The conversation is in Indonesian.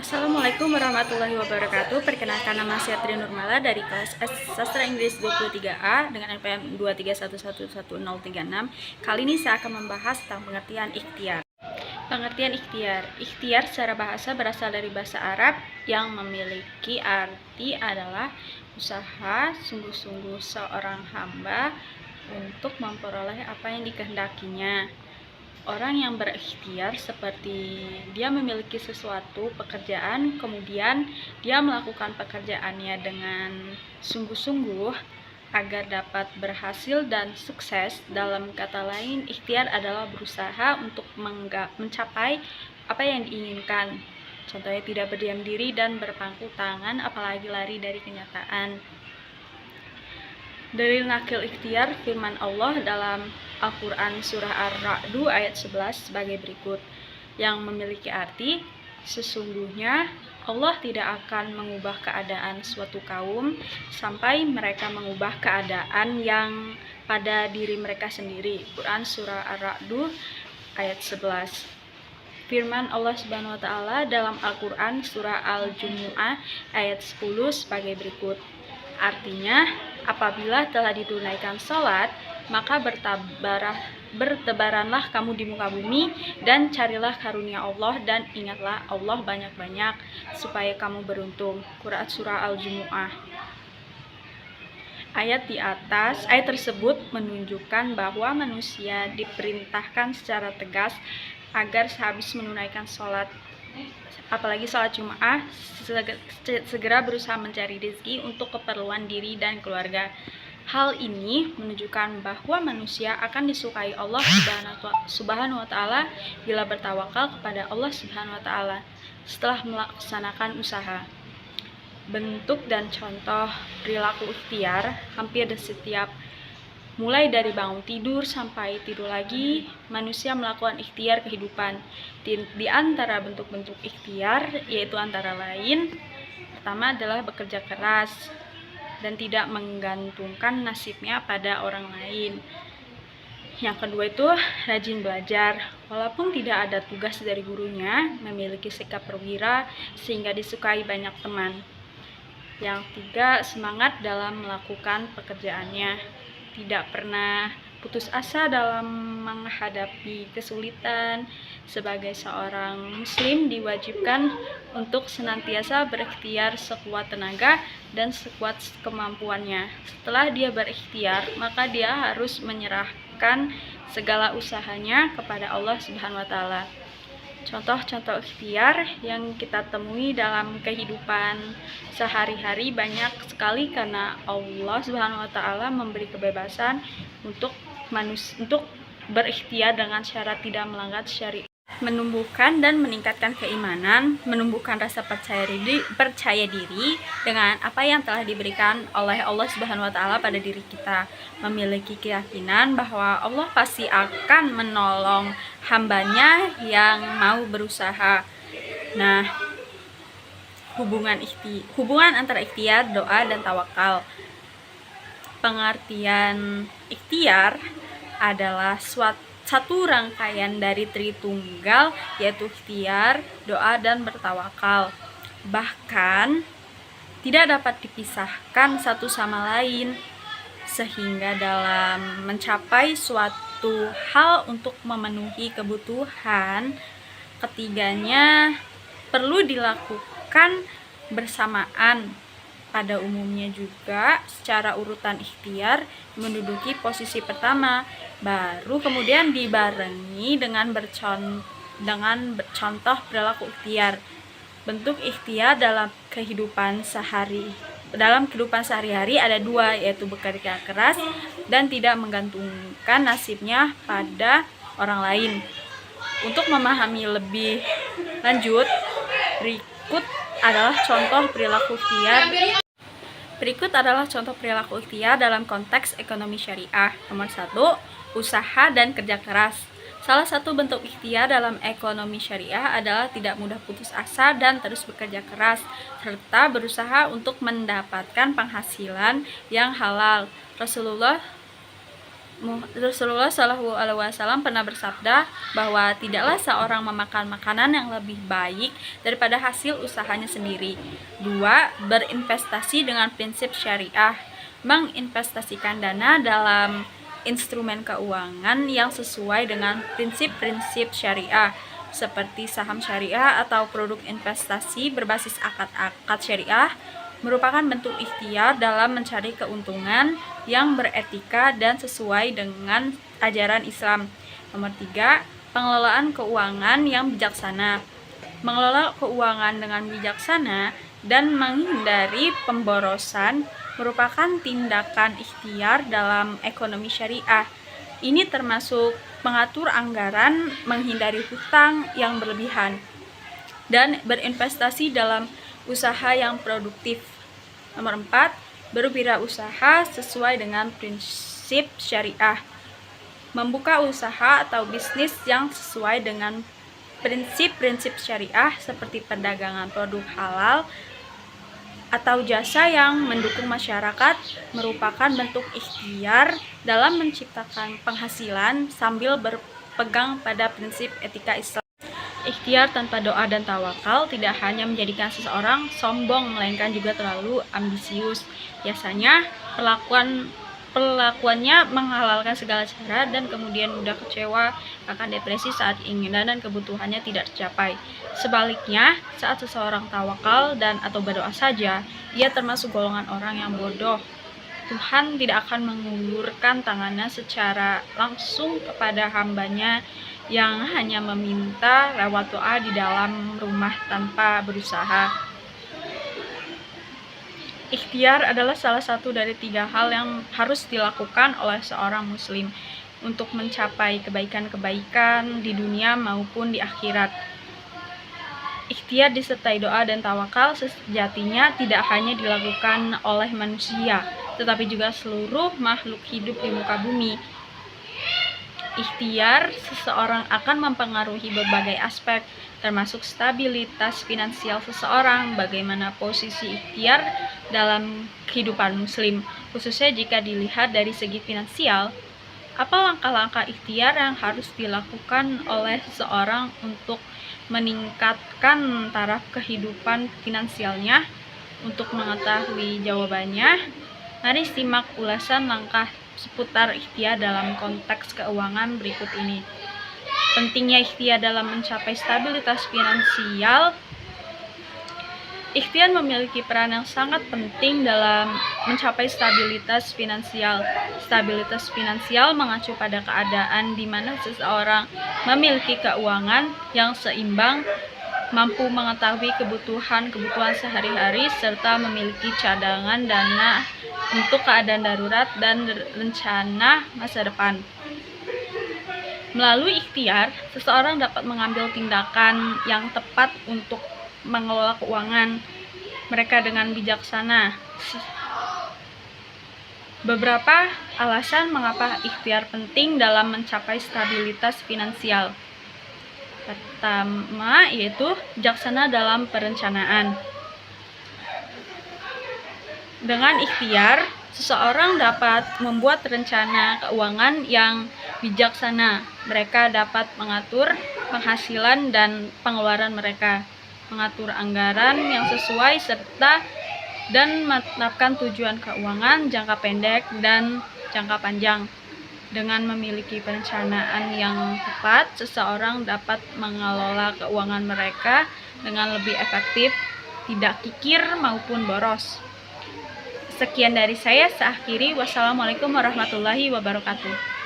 Assalamualaikum warahmatullahi wabarakatuh. Perkenalkan, nama saya Tri Nurmala dari kelas S Sastra Inggris 23A dengan NPM 231111036. Kali ini saya akan membahas tentang pengertian ikhtiar. Pengertian ikhtiar. Ikhtiar secara bahasa berasal dari bahasa Arab yang memiliki arti adalah usaha sungguh-sungguh seorang hamba untuk memperoleh apa yang dikehendakinya. Orang yang berikhtiar seperti dia memiliki sesuatu pekerjaan, kemudian dia melakukan pekerjaannya dengan sungguh-sungguh agar dapat berhasil dan sukses. Dalam kata lain, ikhtiar adalah berusaha untuk mencapai apa yang diinginkan. Contohnya tidak berdiam diri dan berpangku tangan, apalagi lari dari kenyataan. Dalil nakil ikhtiar firman Allah dalam Al-Quran Surah Ar-Ra'd ayat 11 sebagai berikut, yang memiliki arti, sesungguhnya Allah tidak akan mengubah keadaan suatu kaum sampai mereka mengubah keadaan yang pada diri mereka sendiri. Quran Surah Ar-Ra'd ayat 11. Firman Allah Subhanahu wa taala dalam Al-Quran Surah Al-Jumu'ah ayat 10 sebagai berikut. Artinya, apabila telah ditunaikan sholat, maka bertebaranlah kamu di muka bumi dan carilah karunia Allah dan ingatlah Allah banyak-banyak supaya kamu beruntung. Quran Surah Al-Jumu'ah. Ayat tersebut menunjukkan bahwa manusia diperintahkan secara tegas agar sehabis menunaikan sholat, apalagi sholat Jumat, segera berusaha mencari rezeki untuk keperluan diri dan keluarga. Hal ini menunjukkan bahwa manusia akan disukai Allah Subhanahu wa taala bila bertawakal kepada Allah Subhanahu wa taala setelah melaksanakan usaha. Bentuk dan contoh perilaku ikhtiar hampir di setiap, mulai dari bangun tidur sampai tidur lagi, manusia melakukan ikhtiar kehidupan. Di antara bentuk-bentuk ikhtiar yaitu antara lain, pertama adalah bekerja keras dan tidak menggantungkan nasibnya pada orang lain. Yang kedua itu rajin belajar, walaupun tidak ada tugas dari gurunya, memiliki sikap perwira sehingga disukai banyak teman. Yang tiga, semangat dalam melakukan pekerjaannya, tidak pernah putus asa dalam menghadapi kesulitan. Sebagai seorang muslim diwajibkan untuk senantiasa berikhtiar sekuat tenaga dan sekuat kemampuannya. Setelah dia berikhtiar, maka dia harus menyerahkan segala usahanya kepada Allah Subhanahu wa taala. Contoh-contoh ikhtiar yang kita temui dalam kehidupan sehari-hari banyak sekali, karena Allah Subhanahu wa taala memberi kebebasan untuk berikhtiar dengan syarat tidak melanggar syariat. Menumbuhkan dan meningkatkan keimanan, menumbuhkan rasa percaya diri dengan apa yang telah diberikan oleh Allah Subhanahu wa taala pada diri kita, memiliki keyakinan bahwa Allah pasti akan menolong hambanya yang mau berusaha. Nah, hubungan antara ikhtiar, doa, dan tawakal. Pengertian ikhtiar adalah satu rangkaian dari Tritunggal, yaitu ikhtiar, doa, dan bertawakal. Bahkan tidak dapat dipisahkan satu sama lain, sehingga dalam mencapai suatu hal untuk memenuhi kebutuhan, ketiganya perlu dilakukan bersamaan. Pada umumnya juga secara urutan ikhtiar menduduki posisi pertama, baru kemudian dibarengi dengan contoh perilaku ikhtiar. Bentuk ikhtiar dalam kehidupan sehari-hari ada dua, yaitu bekerja keras dan tidak menggantungkan nasibnya pada orang lain. Untuk memahami lebih lanjut, berikut adalah contoh perilaku ikhtiar dalam konteks ekonomi syariah. Nomor 1, usaha dan kerja keras. Salah satu bentuk ikhtiar dalam ekonomi syariah adalah tidak mudah putus asa dan terus bekerja keras, serta berusaha untuk mendapatkan penghasilan yang halal. Rasulullah Rasulullah Shallallahu Alaihi Wasallam pernah bersabda bahwa tidaklah seorang memakan makanan yang lebih baik daripada hasil usahanya sendiri. 2. Berinvestasi dengan prinsip syariah, menginvestasikan dana dalam instrumen keuangan yang sesuai dengan prinsip-prinsip syariah seperti saham syariah atau produk investasi berbasis akad-akad syariah merupakan bentuk ikhtiar dalam mencari keuntungan yang beretika dan sesuai dengan ajaran Islam. Nomor 3, pengelolaan keuangan yang bijaksana. Mengelola keuangan dengan bijaksana dan menghindari pemborosan merupakan tindakan ikhtiar dalam ekonomi syariah. Ini termasuk mengatur anggaran, menghindari hutang yang berlebihan, dan berinvestasi dalam usaha yang produktif. Nomor 4, berwirausaha sesuai dengan prinsip syariah. Membuka usaha atau bisnis yang sesuai dengan prinsip-prinsip syariah seperti perdagangan produk halal atau jasa yang mendukung masyarakat merupakan bentuk ikhtiar dalam menciptakan penghasilan sambil berpegang pada prinsip etika Islam. Ikhtiar tanpa doa dan tawakal tidak hanya menjadikan seseorang sombong, melainkan juga terlalu ambisius. Biasanya perlakuannya menghalalkan segala cara dan kemudian mudah kecewa, akan depresi saat keinginan dan kebutuhannya tidak tercapai. Sebaliknya, saat seseorang tawakal dan atau berdoa saja, ia termasuk golongan orang yang bodoh. Tuhan tidak akan mengulurkan tangannya secara langsung kepada hambanya yang hanya meminta lewat doa di dalam rumah tanpa berusaha. Ikhtiar adalah salah satu dari 3 hal yang harus dilakukan oleh seorang muslim untuk mencapai kebaikan-kebaikan di dunia maupun di akhirat. Ikhtiar disertai doa dan tawakal sejatinya tidak hanya dilakukan oleh manusia, tetapi juga seluruh makhluk hidup di muka bumi. Ikhtiar seseorang akan mempengaruhi berbagai aspek, termasuk stabilitas finansial seseorang, bagaimana posisi ikhtiar dalam kehidupan muslim, khususnya jika dilihat dari segi finansial. Apa langkah-langkah ikhtiar yang harus dilakukan oleh seseorang untuk meningkatkan taraf kehidupan finansialnya? Untuk mengetahui jawabannya, mari simak ulasan langkah seputar ikhtiar dalam konteks keuangan berikut ini. Pentingnya ikhtiar dalam mencapai stabilitas finansial. Ikhtiar memiliki peran yang sangat penting dalam mencapai stabilitas finansial. Stabilitas finansial mengacu pada keadaan di mana seseorang memiliki keuangan yang seimbang, mampu mengetahui kebutuhan sehari-hari, serta memiliki cadangan dana untuk keadaan darurat dan rencana masa depan. Melalui ikhtiar, seseorang dapat mengambil tindakan yang tepat untuk mengelola keuangan mereka dengan bijaksana. Beberapa alasan mengapa ikhtiar penting dalam mencapai stabilitas finansial. Pertama, yaitu bijaksana dalam perencanaan. Dengan ikhtiar, seseorang dapat membuat rencana keuangan yang bijaksana. Mereka dapat mengatur penghasilan dan pengeluaran mereka, mengatur anggaran yang sesuai dan menetapkan tujuan keuangan jangka pendek dan jangka panjang. Dengan memiliki perencanaan yang tepat, seseorang dapat mengelola keuangan mereka dengan lebih efektif, tidak kikir maupun boros. Sekian dari saya, seakhiri. Wassalamualaikum warahmatullahi wabarakatuh.